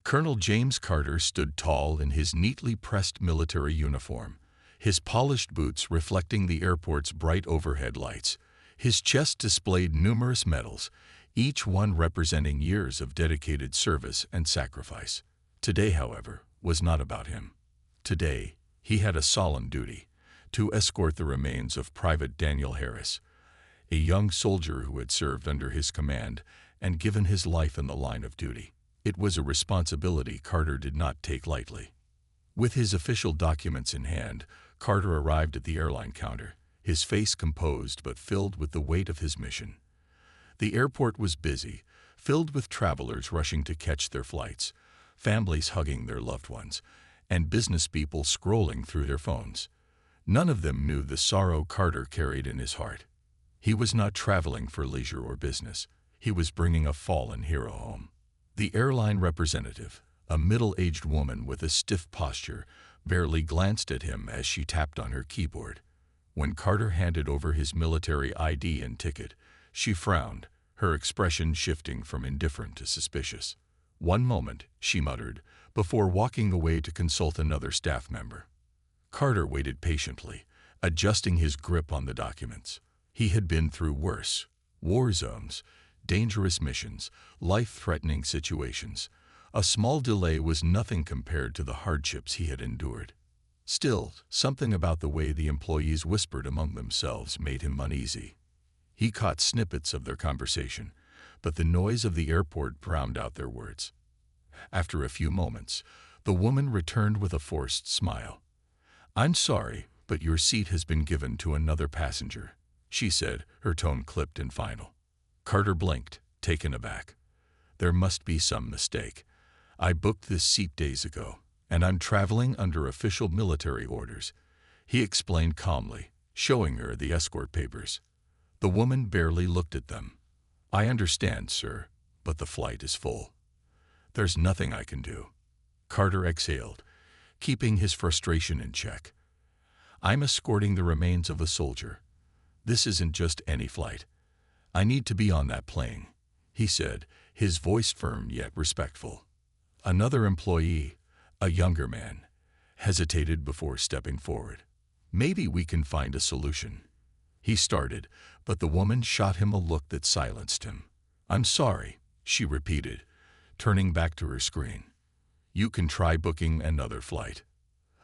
Colonel James Carter stood tall in his neatly pressed military uniform, his polished boots reflecting the airport's bright overhead lights. His chest displayed numerous medals, each one representing years of dedicated service and sacrifice. Today, however, was not about him. Today, he had a solemn duty: to escort the remains of Private Daniel Harris, a young soldier who had served under his command and given his life in the line of duty. It was a responsibility Carter did not take lightly. With his official documents in hand, Carter arrived at the airline counter, his face composed but filled with the weight of his mission. The airport was busy, filled with travelers rushing to catch their flights, families hugging their loved ones, and business people scrolling through their phones. None of them knew the sorrow Carter carried in his heart. He was not traveling for leisure or business. He was bringing a fallen hero home. The airline representative, a middle-aged woman with a stiff posture, barely glanced at him as she tapped on her keyboard. When Carter handed over his military ID and ticket, she frowned, her expression shifting from indifferent to suspicious. "One moment," she muttered, before walking away to consult another staff member. Carter waited patiently, adjusting his grip on the documents. He had been through worse: war zones, dangerous missions, life-threatening situations. A small delay was nothing compared to the hardships he had endured. Still, something about the way the employees whispered among themselves made him uneasy. He caught snippets of their conversation, but the noise of the airport drowned out their words. After a few moments, the woman returned with a forced smile. "I'm sorry, but your seat has been given to another passenger," she said, her tone clipped and final. Carter blinked, taken aback. "There must be some mistake. I booked this seat days ago, and I'm traveling under official military orders," he explained calmly, showing her the escort papers. The woman barely looked at them. "I understand, sir, but the flight is full. There's nothing I can do." Carter exhaled, keeping his frustration in check. "I'm escorting the remains of a soldier. This isn't just any flight. I need to be on that plane," he said, his voice firm yet respectful. Another employee, a younger man, hesitated before stepping forward. "Maybe we can find a solution," he started, but the woman shot him a look that silenced him. "I'm sorry," she repeated, turning back to her screen. "You can try booking another flight."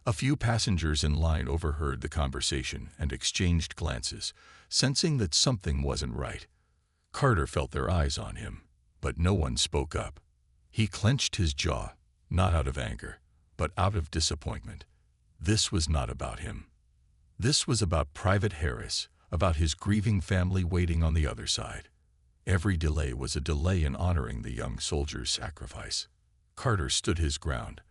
A few passengers in line overheard the conversation and exchanged glances, sensing that something wasn't right. Carter felt their eyes on him, but no one spoke up. He clenched his jaw, not out of anger, but out of disappointment. This was not about him. This was about Private Harris, about his grieving family waiting on the other side. Every delay was a delay in honoring the young soldier's sacrifice. Carter stood his ground,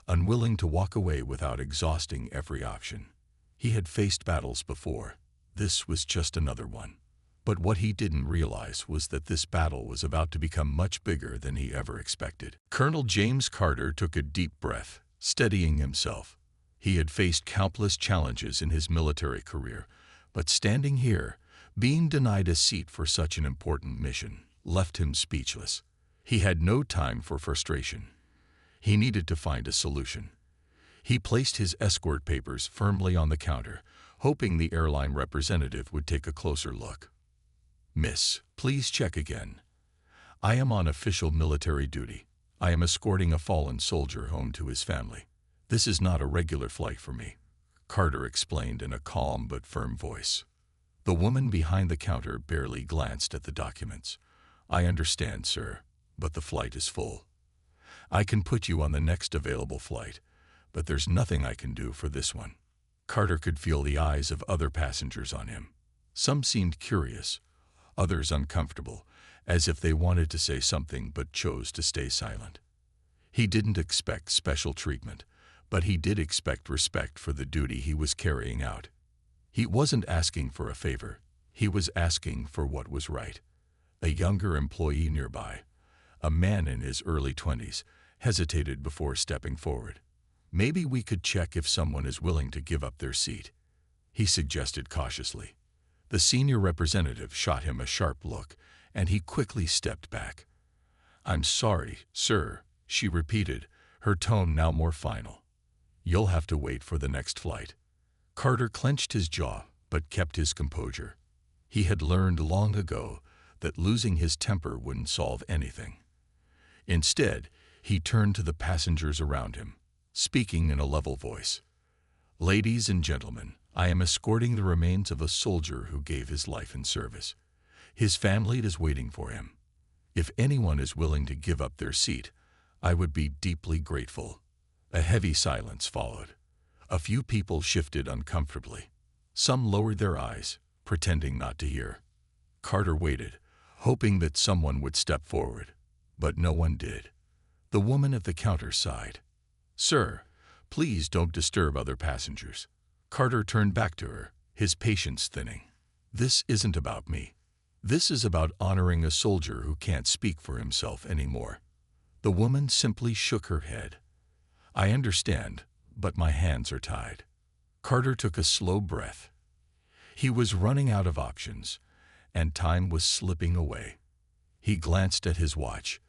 unwilling to walk away without exhausting every option. He had faced battles before. This was just another one. But what he didn't realize was that this battle was about to become much bigger than he ever expected. Colonel James Carter took a deep breath, steadying himself. He had faced countless challenges in his military career, but standing here, being denied a seat for such an important mission, left him speechless. He had no time for frustration. He needed to find a solution. He placed his escort papers firmly on the counter, hoping the airline representative would take a closer look. "Miss, please check again. I am on official military duty. I am escorting a fallen soldier home to his family. This is not a regular flight for me," Carter explained in a calm but firm voice. The woman behind the counter barely glanced at the documents. "I understand, sir, but the flight is full. I can put you on the next available flight, but there's nothing I can do for this one." Carter could feel the eyes of other passengers on him. Some seemed curious, others uncomfortable, as if they wanted to say something but chose to stay silent. He didn't expect special treatment, but he did expect respect for the duty he was carrying out. He wasn't asking for a favor, he was asking for what was right. A younger employee nearby, a man in his early 20s, hesitated before stepping forward. "Maybe we could check if someone is willing to give up their seat," he suggested cautiously. The senior representative shot him a sharp look, and he quickly stepped back. "I'm sorry, sir," she repeated, her tone now more final. "You'll have to wait for the next flight." Carter clenched his jaw, but kept his composure. He had learned long ago that losing his temper wouldn't solve anything. Instead, he turned to the passengers around him, speaking in a level voice. "Ladies and gentlemen, I am escorting the remains of a soldier who gave his life in service. His family is waiting for him. If anyone is willing to give up their seat, I would be deeply grateful." A heavy silence followed. A few people shifted uncomfortably. Some lowered their eyes, pretending not to hear. Carter waited, hoping that someone would step forward, but no one did. The woman at the counter sighed. "Sir, please don't disturb other passengers." Carter turned back to her, his patience thinning. "This isn't about me. This is about honoring a soldier who can't speak for himself anymore." The woman simply shook her head. "I understand, but my hands are tied." Carter took a slow breath. He was running out of options, and time was slipping away. He glanced at his watch.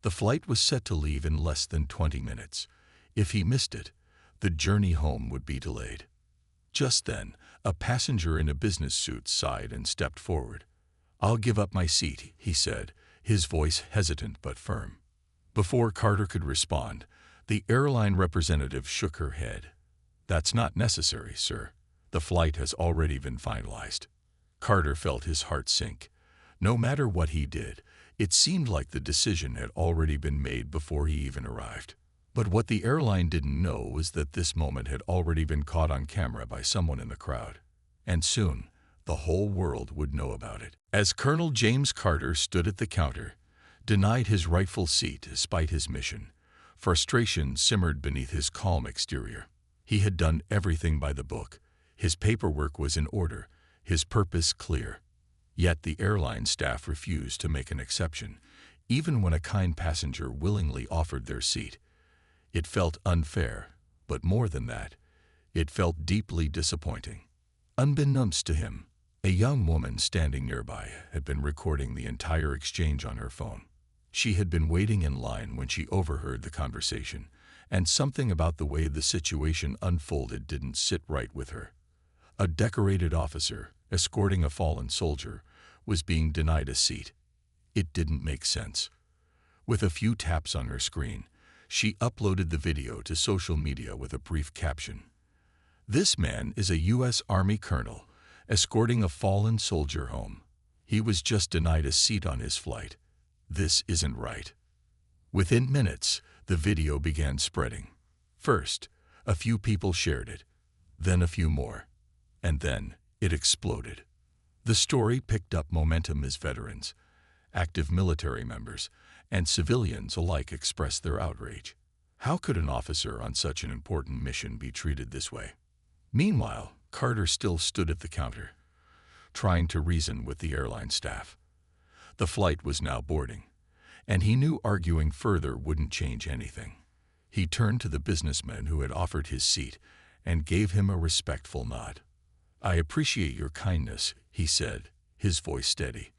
The flight was set to leave in less than 20 minutes. If he missed it, the journey home would be delayed. Just then, a passenger in a business suit sighed and stepped forward. "I'll give up my seat," he said, his voice hesitant but firm. Before Carter could respond, the airline representative shook her head. "That's not necessary, sir. The flight has already been finalized." Carter felt his heart sink. No matter what he did, it seemed like the decision had already been made before he even arrived. But what the airline didn't know was that this moment had already been caught on camera by someone in the crowd. And soon, the whole world would know about it. As Colonel James Carter stood at the counter, denied his rightful seat despite his mission, frustration simmered beneath his calm exterior. He had done everything by the book. His paperwork was in order, his purpose clear. Yet the airline staff refused to make an exception, even when a kind passenger willingly offered their seat. It felt unfair, but more than that, it felt deeply disappointing. Unbeknownst to him, a young woman standing nearby had been recording the entire exchange on her phone. She had been waiting in line when she overheard the conversation, and something about the way the situation unfolded didn't sit right with her. A decorated officer, escorting a fallen soldier, was being denied a seat. It didn't make sense. With a few taps on her screen, she uploaded the video to social media with a brief caption. "This man is a U.S. Army colonel, escorting a fallen soldier home. He was just denied a seat on his flight. This isn't right." Within minutes, the video began spreading. First, a few people shared it, then a few more, and then it exploded. The story picked up momentum as veterans, active military members, and civilians alike expressed their outrage. How could an officer on such an important mission be treated this way? Meanwhile, Carter still stood at the counter, trying to reason with the airline staff. The flight was now boarding, and he knew arguing further wouldn't change anything. He turned to the businessman who had offered his seat and gave him a respectful nod. "I appreciate your kindness," he said, his voice steady.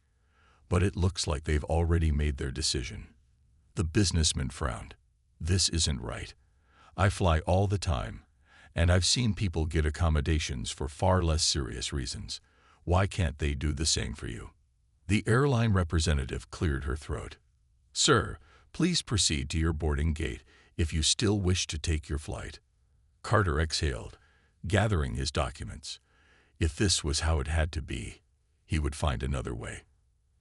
"But it looks like they've already made their decision." The businessman frowned. "This isn't right. I fly all the time, and I've seen people get accommodations for far less serious reasons. Why can't they do the same for you?" The airline representative cleared her throat. "Sir, please proceed to your boarding gate if you still wish to take your flight." Carter exhaled, gathering his documents. If this was how it had to be, he would find another way.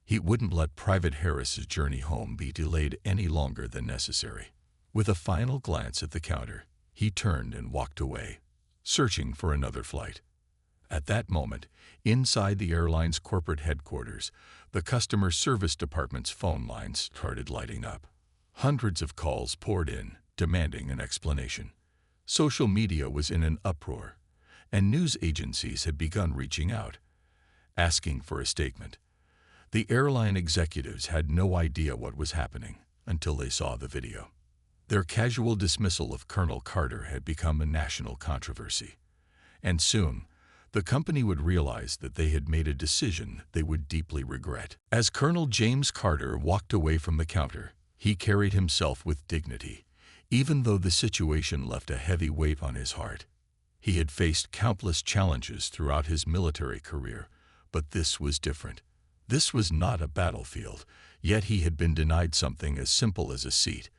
He wouldn't let Private Harris's journey home be delayed any longer than necessary. With a final glance at the counter, he turned and walked away, searching for another flight. At that moment, inside the airline's corporate headquarters, the customer service department's phone lines started lighting up. Hundreds of calls poured in, demanding an explanation. Social media was in an uproar, and news agencies had begun reaching out, asking for a statement. The airline executives had no idea what was happening until they saw the video. Their casual dismissal of Colonel Carter had become a national controversy, and soon, the company would realize that they had made a decision they would deeply regret. As Colonel James Carter walked away from the counter, He carried himself with dignity, even though the situation left a heavy weight on his heart. He had faced countless challenges throughout his military career, but this was different. This was not a battlefield, yet he had been denied something as simple as a seat,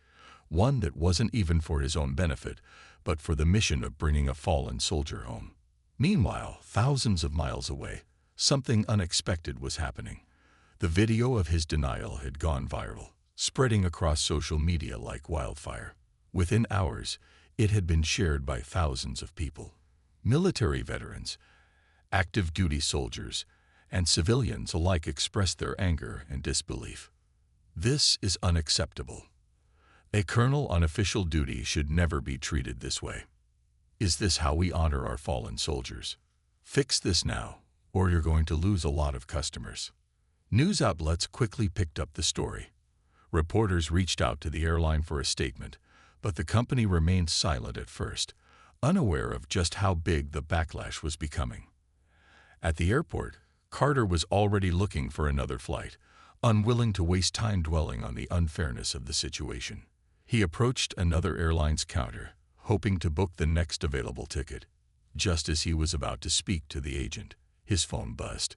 one that wasn't even for his own benefit, but for the mission of bringing a fallen soldier home. Meanwhile, thousands of miles away, something unexpected was happening. The video of his denial had gone viral, spreading across social media like wildfire. Within hours, it had been shared by thousands of people. Military veterans, active duty soldiers, and civilians alike expressed their anger and disbelief. This is unacceptable. A colonel on official duty should never be treated this way. Is this how we honor our fallen soldiers? Fix this now, or you're going to lose a lot of customers. News outlets quickly picked up the story. Reporters reached out to the airline for a statement, but the company remained silent at first, unaware of just how big the backlash was becoming. At the airport, Carter was already looking for another flight, unwilling to waste time dwelling on the unfairness of the situation. He approached another airline's counter, hoping to book the next available ticket. Just as he was about to speak to the agent, his phone buzzed.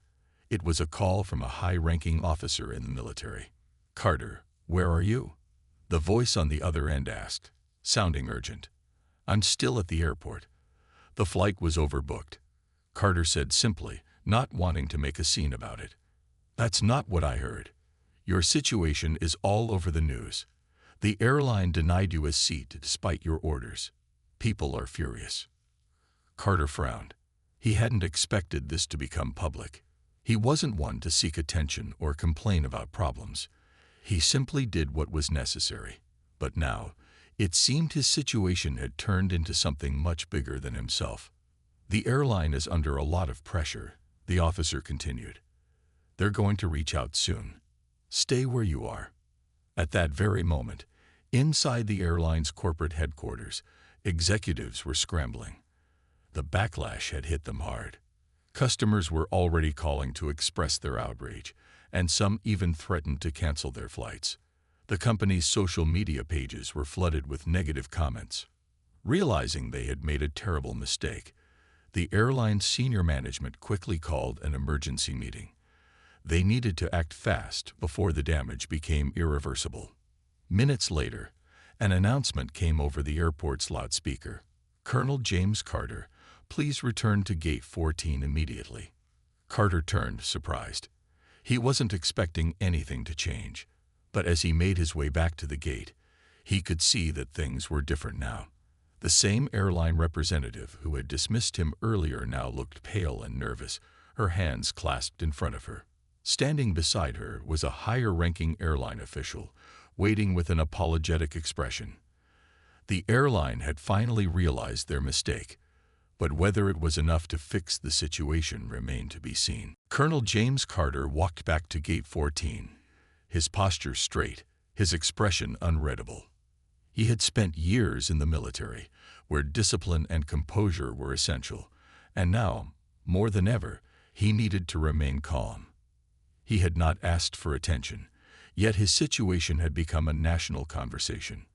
It was a call from a high-ranking officer in the military. "Carter, where are you?" The voice on the other end asked, sounding urgent. "I'm still at the airport. The flight was overbooked," Carter said simply, not wanting to make a scene about it. "That's not what I heard. Your situation is all over the news. The airline denied you a seat despite your orders. People are furious." Carter frowned. He hadn't expected this to become public. He wasn't one to seek attention or complain about problems. He simply did what was necessary. But now, it seemed his situation had turned into something much bigger than himself. "The airline is under a lot of pressure," the officer continued. "They're going to reach out soon. Stay where you are." At that very moment, inside the airline's corporate headquarters, executives were scrambling. The backlash had hit them hard. Customers were already calling to express their outrage, and some even threatened to cancel their flights. The company's social media pages were flooded with negative comments. Realizing they had made a terrible mistake, the airline's senior management quickly called an emergency meeting. They needed to act fast before the damage became irreversible. Minutes later, an announcement came over the airport's loudspeaker. "Colonel James Carter, please return to Gate 14 immediately." Carter turned, surprised. He wasn't expecting anything to change, but as he made his way back to the gate, he could see that things were different now. The same airline representative who had dismissed him earlier now looked pale and nervous, her hands clasped in front of her. Standing beside her was a higher-ranking airline official, waiting with an apologetic expression. The airline had finally realized their mistake, but whether it was enough to fix the situation remained to be seen. Colonel James Carter walked back to Gate 14, his posture straight, his expression unreadable. He had spent years in the military, where discipline and composure were essential, and now, more than ever, he needed to remain calm. He had not asked for attention, yet his situation had become a national conversation.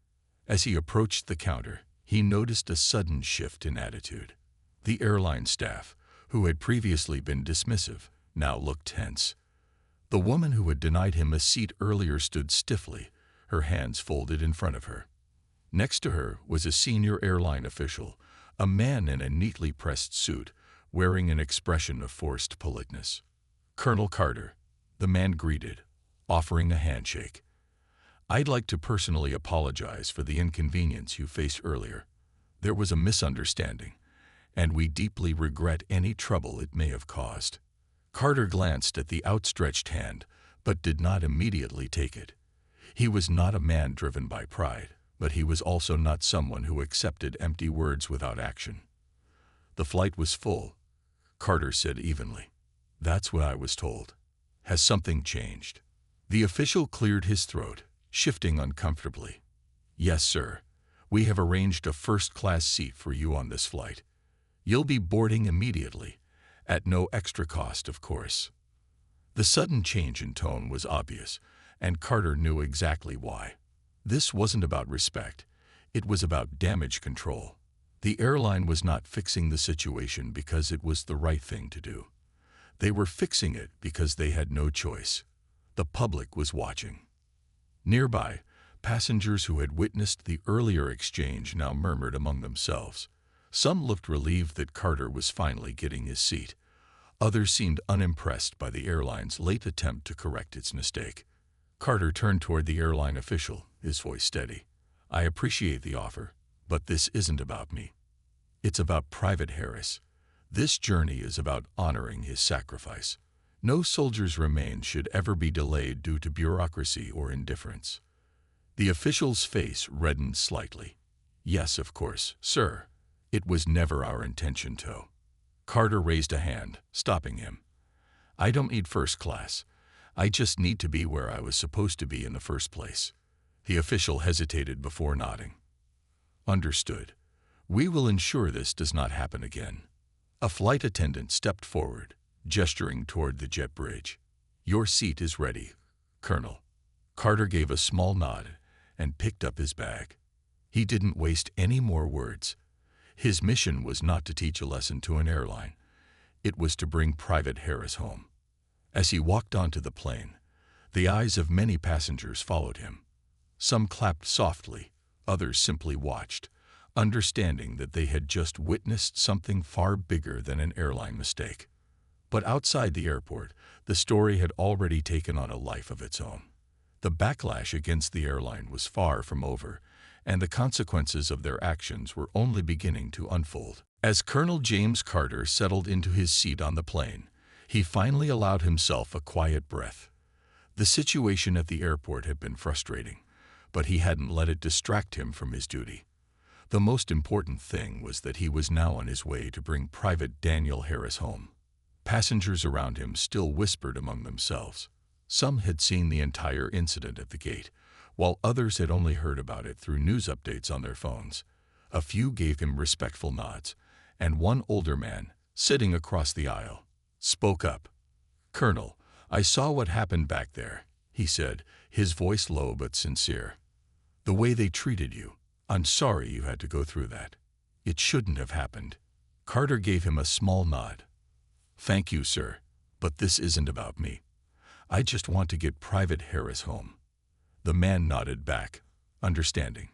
As he approached the counter, he noticed a sudden shift in attitude. The airline staff, who had previously been dismissive, now looked tense. The woman who had denied him a seat earlier stood stiffly, her hands folded in front of her. Next to her was a senior airline official, a man in a neatly pressed suit, wearing an expression of forced politeness. "Colonel Carter," the man greeted, offering a handshake. "I'd like to personally apologize for the inconvenience you faced earlier. There was a misunderstanding, and we deeply regret any trouble it may have caused." Carter glanced at the outstretched hand, but did not immediately take it. He was not a man driven by pride, but he was also not someone who accepted empty words without action. "The flight was full," Carter said evenly. "That's what I was told. Has something changed?" The official cleared his throat, shifting uncomfortably. "Yes, sir. We have arranged a first-class seat for you on this flight. You'll be boarding immediately, at no extra cost, of course." The sudden change in tone was obvious, and Carter knew exactly why. This wasn't about respect. It was about damage control. The airline was not fixing the situation because it was the right thing to do. They were fixing it because they had no choice. The public was watching. Nearby, passengers who had witnessed the earlier exchange now murmured among themselves. Some looked relieved that Carter was finally getting his seat. Others seemed unimpressed by the airline's late attempt to correct its mistake. Carter turned toward the airline official, his voice steady. "I appreciate the offer, but this isn't about me. It's about Private Harris. This journey is about honoring his sacrifice. No soldier's remains should ever be delayed due to bureaucracy or indifference." The official's face reddened slightly. "Yes, of course, sir. It was never our intention to." Carter raised a hand, stopping him. "I don't need first class. I just need to be where I was supposed to be in the first place." The official hesitated before nodding. "Understood. We will ensure this does not happen again." A flight attendant stepped forward, gesturing toward the jet bridge. "Your seat is ready, Colonel." Carter gave a small nod and picked up his bag. He didn't waste any more words. His mission was not to teach a lesson to an airline. It was to bring Private Harris home. As he walked onto the plane, the eyes of many passengers followed him. Some clapped softly, others simply watched, understanding that they had just witnessed something far bigger than an airline mistake. But outside the airport, the story had already taken on a life of its own. The backlash against the airline was far from over, and the consequences of their actions were only beginning to unfold. As Colonel James Carter settled into his seat on the plane, he finally allowed himself a quiet breath. The situation at the airport had been frustrating, but he hadn't let it distract him from his duty. The most important thing was that he was now on his way to bring Private Daniel Harris home. Passengers around him still whispered among themselves. Some had seen the entire incident at the gate, while others had only heard about it through news updates on their phones. A few gave him respectful nods, and one older man, sitting across the aisle, spoke up. "Colonel, I saw what happened back there," he said, his voice low but sincere. "The way they treated you, I'm sorry you had to go through that. It shouldn't have happened." Carter gave him a small nod. "Thank you, sir, but this isn't about me. I just want to get Private Harris home." The man nodded back, understanding.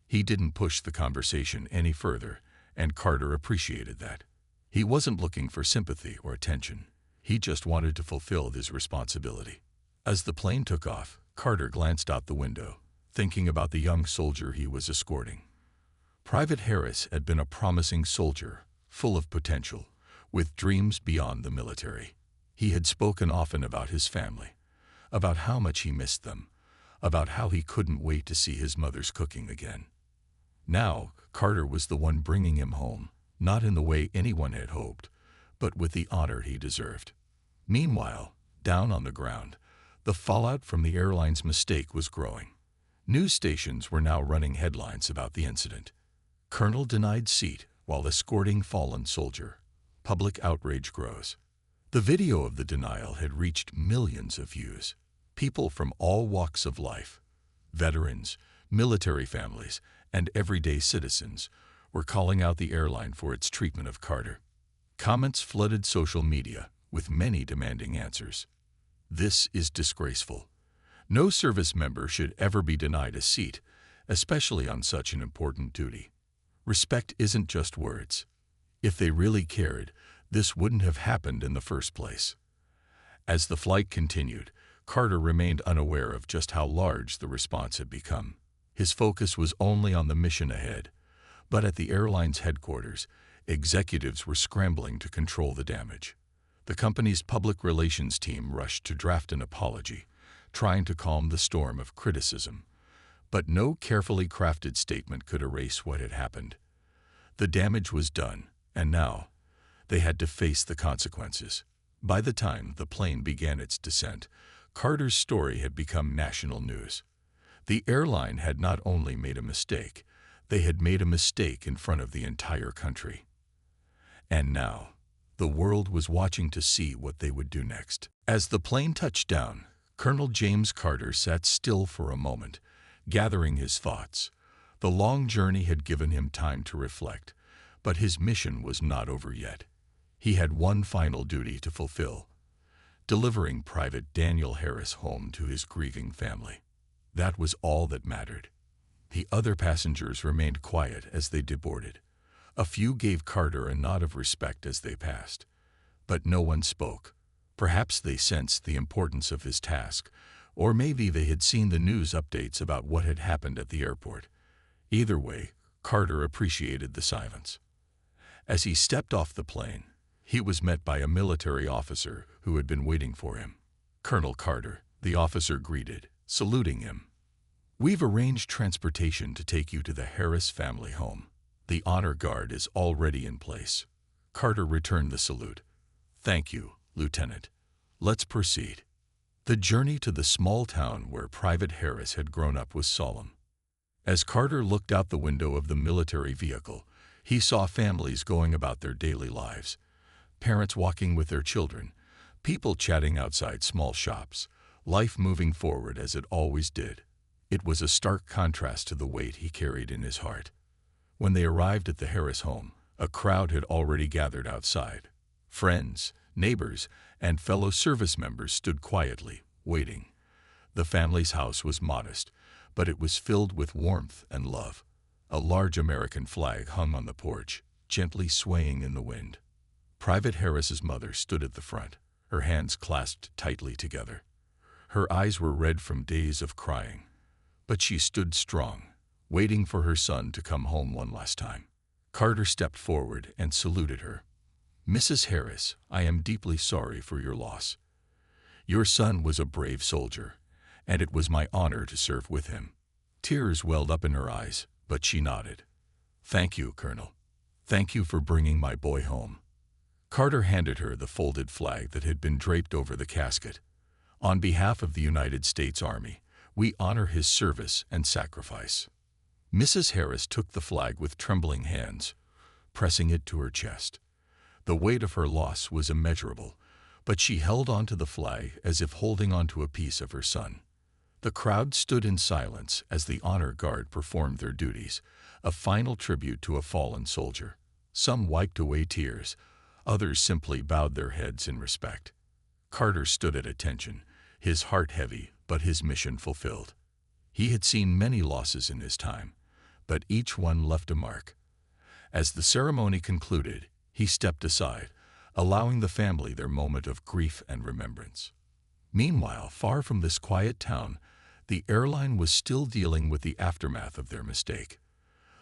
He didn't push the conversation any further, and Carter appreciated that. He wasn't looking for sympathy or attention. He just wanted to fulfill his responsibility. As the plane took off, Carter glanced out the window, thinking about the young soldier he was escorting. Private Harris had been a promising soldier, full of potential, with dreams beyond the military. He had spoken often about his family, about how much he missed them, about how he couldn't wait to see his mother's cooking again. Now, Carter was the one bringing him home, not in the way anyone had hoped, but with the honor he deserved. Meanwhile, down on the ground, the fallout from the airline's mistake was growing. News stations were now running headlines about the incident. Colonel denied seat while escorting fallen soldier. Public outrage grows. The video of the denial had reached millions of views. People from all walks of life, veterans, military families, and everyday citizens, were calling out the airline for its treatment of Carter. Comments flooded social media, with many demanding answers. "This is disgraceful. No service member should ever be denied a seat, especially on such an important duty. Respect isn't just words. If they really cared, this wouldn't have happened in the first place." As the flight continued, Carter remained unaware of just how large the response had become. His focus was only on the mission ahead, but at the airline's headquarters, executives were scrambling to control the damage. The company's public relations team rushed to draft an apology, trying to calm the storm of criticism. But no carefully crafted statement could erase what had happened. The damage was done, and now they had to face the consequences. By the time the plane began its descent, Carter's story had become national news. The airline had not only made a mistake, they had made a mistake in front of the entire country. And now, the world was watching to see what they would do next. As the plane touched down, Colonel James Carter sat still for a moment, gathering his thoughts. The long journey had given him time to reflect, but his mission was not over yet. He had one final duty to fulfill: delivering Private Daniel Harris home to his grieving family. That was all that mattered. The other passengers remained quiet as they deboarded. A few gave Carter a nod of respect as they passed, but no one spoke. Perhaps they sensed the importance of his task, or maybe they had seen the news updates about what had happened at the airport. Either way, Carter appreciated the silence. As he stepped off the plane, he was met by a military officer who had been waiting for him. "Colonel Carter," the officer greeted, saluting him. "We've arranged transportation to take you to the Harris family home. The honor guard is already in place." Carter returned the salute. "Thank you, Lieutenant. Let's proceed." The journey to the small town where Private Harris had grown up was solemn. As Carter looked out the window of the military vehicle, he saw families going about their daily lives. Parents walking with their children, people chatting outside small shops, life moving forward as it always did. It was a stark contrast to the weight he carried in his heart. When they arrived at the Harris home, a crowd had already gathered outside. Friends, neighbors, and fellow service members stood quietly, waiting. The family's house was modest, but it was filled with warmth and love. A large American flag hung on the porch, gently swaying in the wind. Private Harris's mother stood at the front, her hands clasped tightly together. Her eyes were red from days of crying, but she stood strong, waiting for her son to come home one last time. Carter stepped forward and saluted her. "Mrs. Harris, I am deeply sorry for your loss. Your son was a brave soldier, and it was my honor to serve with him." Tears welled up in her eyes, but she nodded. "Thank you, Colonel. Thank you for bringing my boy home." Carter handed her the folded flag that had been draped over the casket. "On behalf of the United States Army, we honor his service and sacrifice." Mrs. Harris took the flag with trembling hands, pressing it to her chest. The weight of her loss was immeasurable, but she held on to the flag as if holding on to a piece of her son. The crowd stood in silence as the honor guard performed their duties, a final tribute to a fallen soldier. Some wiped away tears, others simply bowed their heads in respect. Carter stood at attention, his heart heavy, but his mission fulfilled. He had seen many losses in his time, but each one left a mark. As the ceremony concluded, he stepped aside, allowing the family their moment of grief and remembrance. Meanwhile, far from this quiet town, the airline was still dealing with the aftermath of their mistake.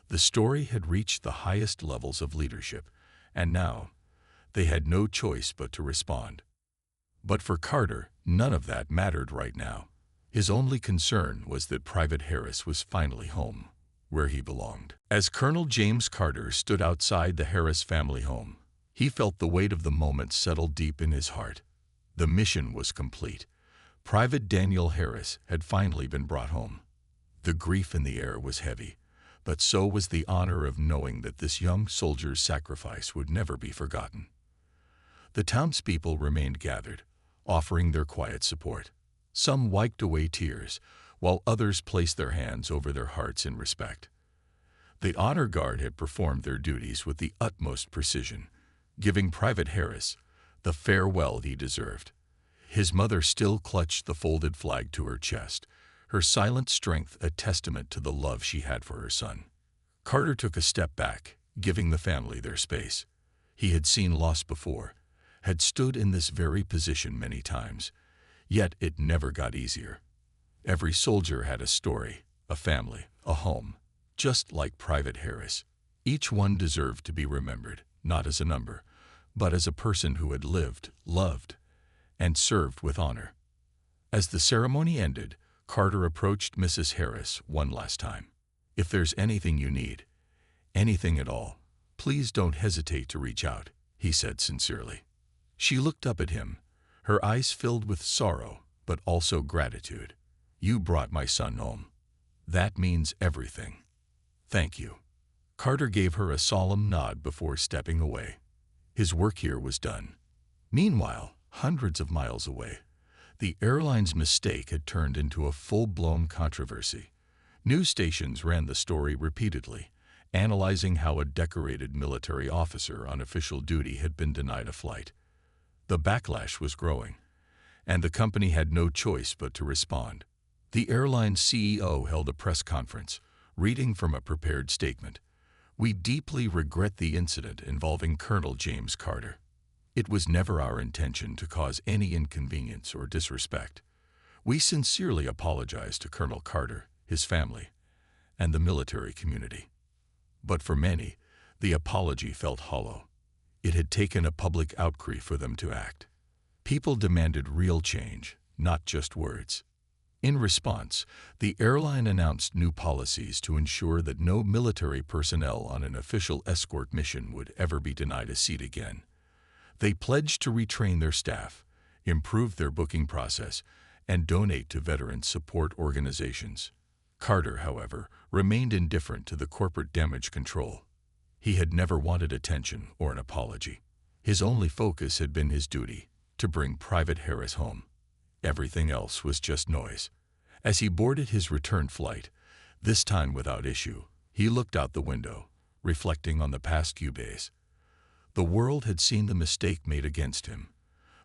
The story had reached the highest levels of leadership, and now they had no choice but to respond. But for Carter, none of that mattered right now. His only concern was that Private Harris was finally home, where he belonged. As Colonel James Carter stood outside the Harris family home, he felt the weight of the moment settle deep in his heart. The mission was complete. Private Daniel Harris had finally been brought home. The grief in the air was heavy, but so was the honor of knowing that this young soldier's sacrifice would never be forgotten. The townspeople remained gathered, offering their quiet support. Some wiped away tears, while others placed their hands over their hearts in respect. The honor guard had performed their duties with the utmost precision, giving Private Harris the farewell he deserved. His mother still clutched the folded flag to her chest, her silent strength a testament to the love she had for her son. Carter took a step back, giving the family their space. He had seen loss before, had stood in this very position many times, yet it never got easier. Every soldier had a story, a family, a home, just like Private Harris. Each one deserved to be remembered, not as a number, but as a person who had lived, loved, and served with honor. As the ceremony ended, Carter approached Mrs. Harris one last time. "If there's anything you need, anything at all, please don't hesitate to reach out," he said sincerely. She looked up at him, her eyes filled with sorrow, but also gratitude. "You brought my son home. That means everything. Thank you." Carter gave her a solemn nod before stepping away. His work here was done. Meanwhile, hundreds of miles away, the airline's mistake had turned into a full-blown controversy. News stations ran the story repeatedly, analyzing how a decorated military officer on official duty had been denied a flight. The backlash was growing, and the company had no choice but to respond. The airline's CEO held a press conference, reading from a prepared statement. "We deeply regret the incident involving Colonel James Carter. It was never our intention to cause any inconvenience or disrespect. We sincerely apologize to Colonel Carter, his family, and the military community." But for many, the apology felt hollow. It had taken a public outcry for them to act. People demanded real change, not just words. In response, the airline announced new policies to ensure that no military personnel on an official escort mission would ever be denied a seat again. They pledged to retrain their staff, improve their booking process, and donate to veteran support organizations. Carter, however, remained indifferent to the corporate damage control. He had never wanted attention or an apology. His only focus had been his duty, to bring Private Harris home. Everything else was just noise. As he boarded his return flight, this time without issue, he looked out the window, reflecting on the past few days. The world had seen the mistake made against him,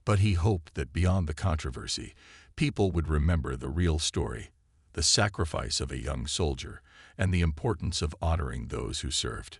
but he hoped that beyond the controversy, people would remember the real story, the sacrifice of a young soldier, and the importance of honoring those who served.